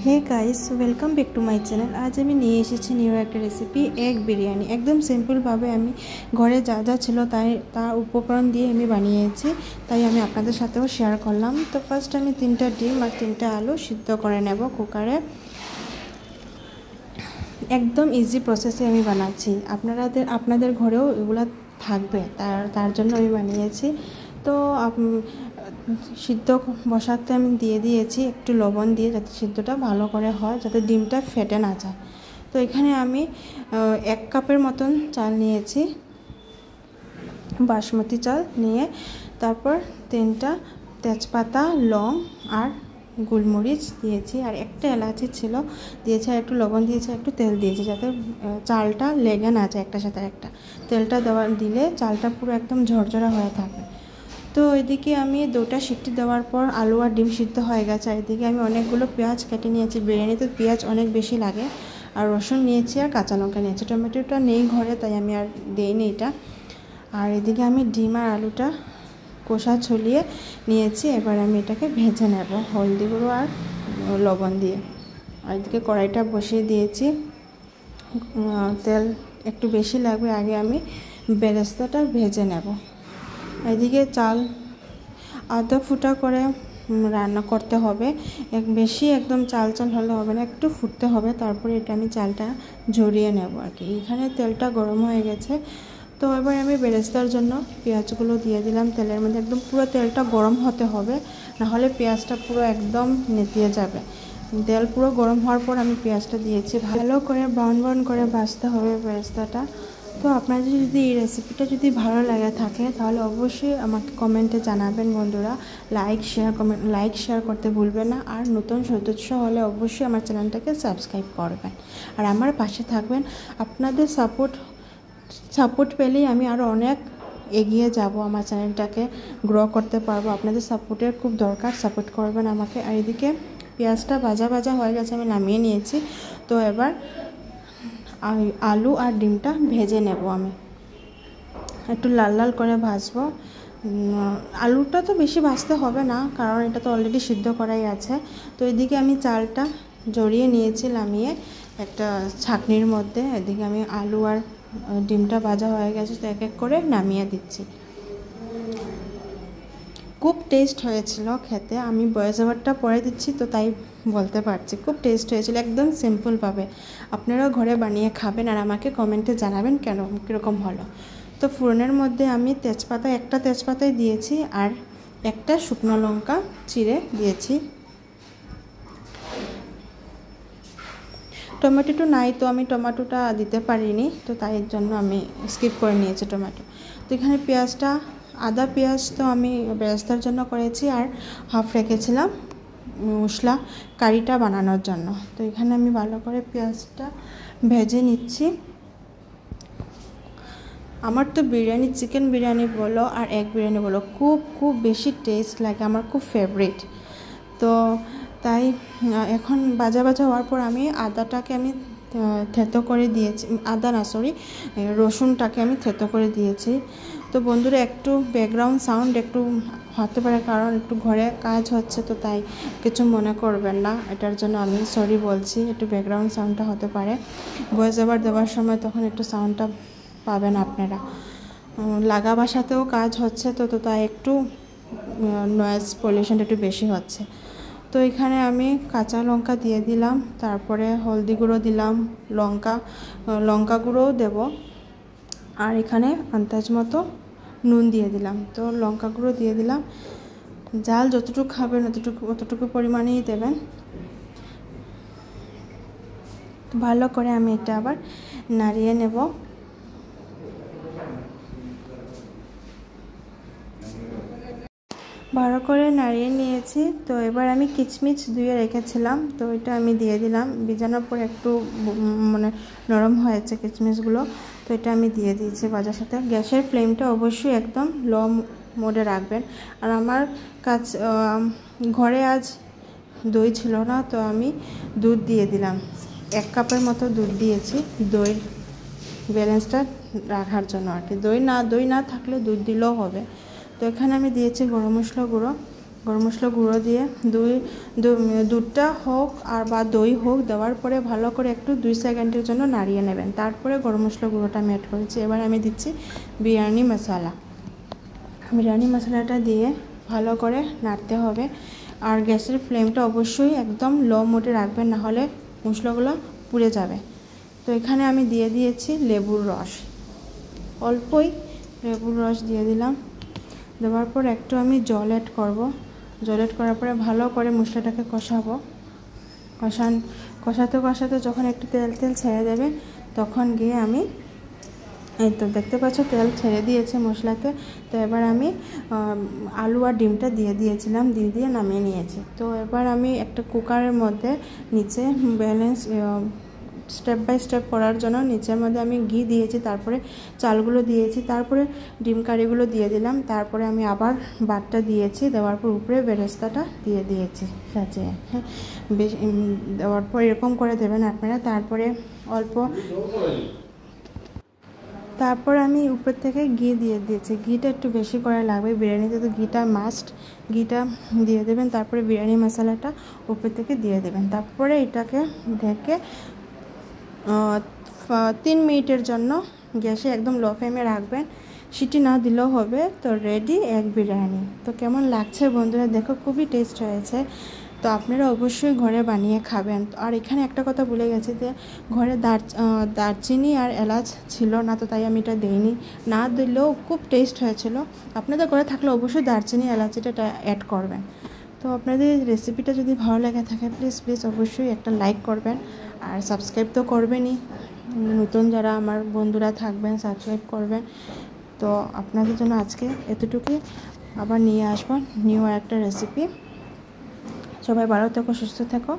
Hey guys welcome back to my channel. आज আমি নিয়ে এসেছি নিউ একটা রেসিপি এগ বিরিয়ানি। একদম সিম্পলভাবে আমি ঘরে যা যা ছিল তার উপকরণ দিয়ে আমি বানিয়েছি, তাই আমি আপনাদের সাথেও শেয়ার করলাম। তো ফার্স্ট আমি 3টা ডিম আর 3টা আলু সিদ্ধ করে নেব কুকারে। একদম ইজি প্রসেসে আমি বানাচ্ছি, আপনাদের ঘরেও এগুলো থাকবে, তার জন্য আমি বানিয়েছি। তো সিদ্ধ বসাতে আমি দিয়ে দিয়েছি একটু লবণ দিয়ে, যাতে সিদ্ধটা ভালো করে হয়, যাতে ডিমটা ফেটে না যায়। তো এখানে আমি 1 কাপের মতন চাল নিয়েছি, বাসমতি চাল নিয়ে তারপর 3টা তেজপাতা, লং আর গোলমরিচ দিয়েছি, আর একটা এলাচি ছিল দিয়েছি, আর একটু লবণ দিয়েছি, একটু তেল দিয়েছি, যাতে চালটা লেগে না যায় একটার সাথে একটা। তেলটা দিলে চালটা পুরো একদম ঝরঝরা হয়ে থাকে। তো এদিকে আমি 2টা সিটি দেওয়ার পর আলু আর ডিম সিদ্ধ হয়ে গেছে। আর এদিকে আমি অনেকগুলো পেঁয়াজ কেটে নিয়েছি, বিরিয়ানিতে পেঁয়াজ অনেক বেশি লাগে। আর রসুন নিয়েছি আর কাঁচা লঙ্কা নিয়েছি, টমেটোটা নেই ঘরে তাই আমি আর দিইনি এটা। আর এদিকে আমি ডিম আর আলুটা কষা ছলিয়ে নিয়েছি। এবার আমি এটাকে ভেজে নেব হলদি গুঁড়ো আর লবণ দিয়ে। আর এদিকে কড়াইটা বসিয়ে দিয়েছি, তেল একটু বেশি লাগবে। আগে আমি বেরেস্তাটা ভেজে নেব। এদিকে চাল আধা ফুটা করে রান্না করতে হবে, বেশি একদম চাল হলে হবে না, একটু ফুটতে হবে। তারপরে এটা আমি চালটা ঝরিয়ে নেব আর কি। এখানে তেলটা গরম হয়ে গেছে, তো এবার আমি বেরেস্তার জন্য পেঁয়াজগুলো দিয়ে দিলাম তেলের মধ্যে। একদম পুরো তেলটা গরম হতে হবে, নাহলে পেঁয়াজটা পুরো একদম নেতিয়ে যাবে। তেল পুরো গরম হওয়ার পর আমি পেঁয়াজটা দিয়েছি, ভালো করে ব্রাউন করে ভাজতে হবে বেরেস্তাটা। তো আপনাদের যদি এই রেসিপিটা যদি ভালো লাগে থাকে তাহলে অবশ্যই আমাকে কমেন্টে জানাবেন বন্ধুরা। লাইক শেয়ার করতে ভুলবেন না। আর নতুন সদস্য হলে অবশ্যই আমার চ্যানেলটাকে সাবস্ক্রাইব করবেন আর আমার পাশে থাকবেন। আপনাদের সাপোর্ট পেলেই আমি আরও অনেক এগিয়ে যাব, আমার চ্যানেলটাকে গ্রো করতে পারবো। আপনাদের সাপোর্টের খুব দরকার, সাপোর্ট করবেন আমাকে। আর এদিকে পেঁয়াজটা ভাজা হয়ে গেছে, আমি নামিয়ে নিয়েছি। তো এবার আলু আর ডিমটা ভেজে নেব, আমি একটু লাল করে ভাজবো। আলুটা তো বেশি ভাজতে হবে না, কারণ এটা তো অলরেডি সিদ্ধ করাই আছে। তো এদিকে আমি চালটা জড়িয়ে নিয়েছি নামিয়ে একটা ছাঁকনির মধ্যে। এদিকে আমি আলু আর ডিমটা ভাজা হয়ে গেছে, তো এক এক করে নামিয়ে দিচ্ছি। খুব টেস্ট হয়েছিল খেতে, আমি ভয়েস ওভারটা পরে দিচ্ছি তো তাই বলতে পারছি। খুব টেস্ট হয়েছিল, একদম সিম্পলভাবে। আপনারাও ঘরে বানিয়ে খাবেন আর আমাকে কমেন্টে জানাবেন কীরকম হলো। তো ফোড়নের মধ্যে আমি একটা তেজপাতাই দিয়েছি আর একটা শুকনো লঙ্কা চিড়ে দিয়েছি। টমেটো নাই, তো আমি টমেটোটা দিতে পারিনি, তো তাই জন্য আমি স্কিপ করে নিয়েছি টমেটো। তো এখানে পেঁয়াজটা, আদা পেঁয়াজ তো আমি বেরেস্তার জন্য করেছি, আর হাফ রেখেছিলাম মশলা কারিটা বানানোর জন্য। তো এখানে আমি ভালো করে পেঁয়াজটা ভেজে নিচ্ছি। আমার তো বিরিয়ানি, চিকেন বিরিয়ানি বলো আর এগ বিরিয়ানি বলো, খুব বেশি টেস্ট লাগে, আমার খুব ফেভারিট। তো তাই এখন ভাজা হওয়ার পর আমি আদাটাকে আমি থেতো করে দিয়েছি, রসুনটাকে আমি থেতো করে দিয়েছি। তো বন্ধুরা একটু ব্যাকগ্রাউন্ড সাউন্ড একটু হতে পারে, কারণ একটু ঘরে কাজ হচ্ছে, তো তাই কিছু মনে করবেন না, এটার জন্য আমি সরি বলছি। একটু ব্যাকগ্রাউন্ড সাউন্ডটা হতে পারে, ভয়েস ওভার দেওয়ার সময় তখন একটু সাউন্ডটা পাবেন আপনারা। লাগা বাসাতেও কাজ হচ্ছে, তো তাই একটু নয়েজ পলিউশনটা একটু বেশি হচ্ছে। তো এখানে আমি কাঁচা লঙ্কা দিয়ে দিলাম, তারপরে হলদি গুঁড়ো দিলাম, লঙ্কা গুঁড়োও দেব, আর এখানে আন্দাজ মতো নুন দিয়ে দিলাম। তো লঙ্কা গুঁড়ো দিয়ে দিলাম, ঝাল যতটুকু খাবেন অতটুকু পরিমাণেই দেবেন। ভালো করে আমি এটা আবার নাড়িয়ে নেব। ভালো করে নাড়িয়ে নিয়েছি। তো এবার আমি কিচমিচ ধুয়ে রেখেছিলাম, তো এটা আমি দিয়ে দিলাম। ভিজানোর পর একটু নরম হয়েছে কিচমিচগুলো, তো এটা আমি দিয়ে দিয়েছি ভাজার সাথে। গ্যাসের ফ্লেমটা অবশ্যই একদম লো মোডে রাখবেন। আর আমার ঘরে আজ দই ছিল না, তো আমি দুধ দিয়ে দিলাম, 1 কাপের মতো দুধ দিয়েছি, দইয়ের ব্যালেন্সটা রাখার জন্য আর কি। দই না থাকলে দুধ দিলেও হবে। তো এখানে আমি দিয়েছি গরম মশলা গুঁড়ো, গরম মশলা গুঁড়ো দিয়ে দুধটা হোক আর বা দই হোক দেওয়ার পরে ভালো করে একটু 2 সেকেন্ডের জন্য নাড়িয়ে নেবেন। তারপরে গরম মশলা গুঁড়োটা আমি অ্যাড করেছি। এবার আমি দিচ্ছি বিরিয়ানি মশলা। বিরিয়ানি মশলাটা দিয়ে ভালো করে নাড়তে হবে। আর গ্যাসের ফ্লেমটা অবশ্যই একদম লো মোডে রাখবেন, না হলে মশলাগুলো পুড়ে যাবে। তো এখানে আমি দিয়ে দিয়েছি লেবুর রস, অল্পই লেবুর রস দিয়ে দিলাম। দেওয়ার পর একটু আমি জল অ্যাড করব। জল অ্যাড করার পরে ভালো করে মশলাটাকে কষাবো। কষাতে কষাতে যখন একটু তেল ছেড়ে দেবে তখন গিয়ে আমি, এই তো দেখতে পাচ্ছ তেল ছেড়ে দিয়েছে মশলাতে। তো এবার আমি আলু আর ডিমটা দিয়েছিলাম, দিয়ে নামিয়ে নিয়েছি। তো এবার আমি একটা কুকারের মধ্যে নিচে ব্যালেন্স স্টেপ বাই স্টেপ করার জন্য নিচের মধ্যে আমি ঘি দিয়েছি, তারপরে চালগুলো দিয়েছি, তারপরে ডিম কারিগুলো দিয়ে দিলাম, তারপরে আমি আবার বাটটা দিয়েছি, দেওয়ার পর উপরে বেরেস্তাটা দিয়ে দিয়েছি সাজিয়ে। হ্যাঁ, দেওয়ার পর এরকম করে দেবেন আপনারা। তারপর আমি উপর থেকে ঘি দিয়ে দিয়েছি। ঘিটা একটু বেশি করে লাগবে, বিরিয়ানিতে তো ঘিটা মাস্ট। ঘিটা দিয়ে দেবেন, তারপরে বিরিয়ানি মশলাটা উপর থেকে দিয়ে দেবেন। তারপরে এটাকে ঢেকে 3 মিনিটের জন্য গ্যাসে একদম লো ফ্লেমে রাখবেন। সিটি না দিলেও হবে। তো রেডি এগ বিরিয়ানি। তো কেমন লাগছে বন্ধুরা, দেখো খুবই টেস্ট হয়েছে। তো আপনারা অবশ্যই ঘরে বানিয়ে খাবেন। আর এখানে একটা কথা ভুলে গেছি যে ঘরে দারচিনি আর এলাচ ছিল না, তো তাই আমি এটা দিইনি। না দিলেও খুব টেস্ট হয়েছিল। আপনাদের ঘরে থাকলে অবশ্যই দারচিনি এলাচিটা অ্যাড করবেন। তো আপনাদের রেসিপিটা যদি ভালো লেগে থাকে প্লিজ অবশ্যই একটা লাইক করবেন। আর সাবস্ক্রাইব তো করবেনই, নতুন যারা আমার বন্ধুরা থাকবেন সাবস্ক্রাইব করবেন। তো আপনাদের জন্য আজকে এতটুকুই, আবার নিয়ে আসবো নিউ একটা রেসিপি। সবাই ভালো থেকো, সুস্থ থেকো।